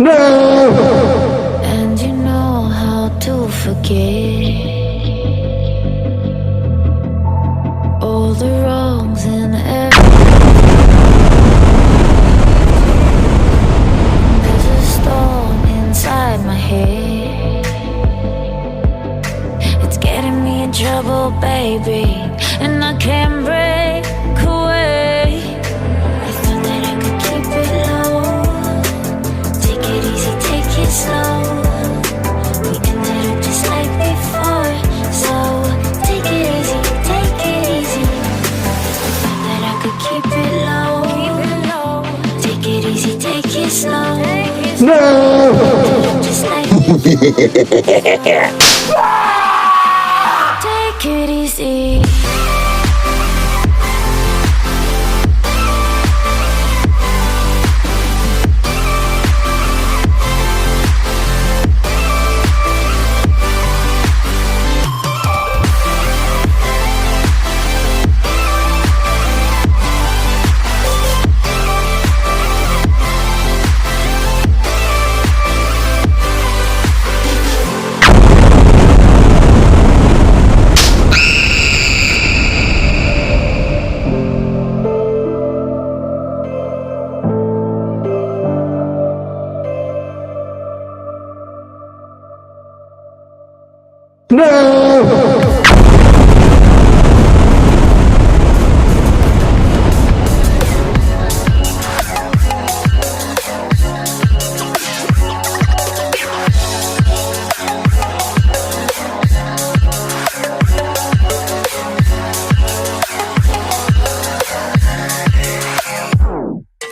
And you know how to forget all the wrongs in There's a storm inside my head. It's getting me in trouble, baby, and I can't break away. I thought that I could keep it low. Take it easy, take it slow. We ended up just like before, so take it easy, take it easy. I thought that I could keep it low. Take it easy, take it slow. Just like take it easy.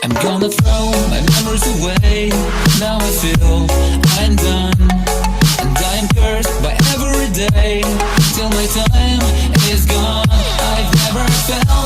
I'm gonna throw my memories away. Now I feel I'm done, and I am cursed by every day till my time is gone. I've never felt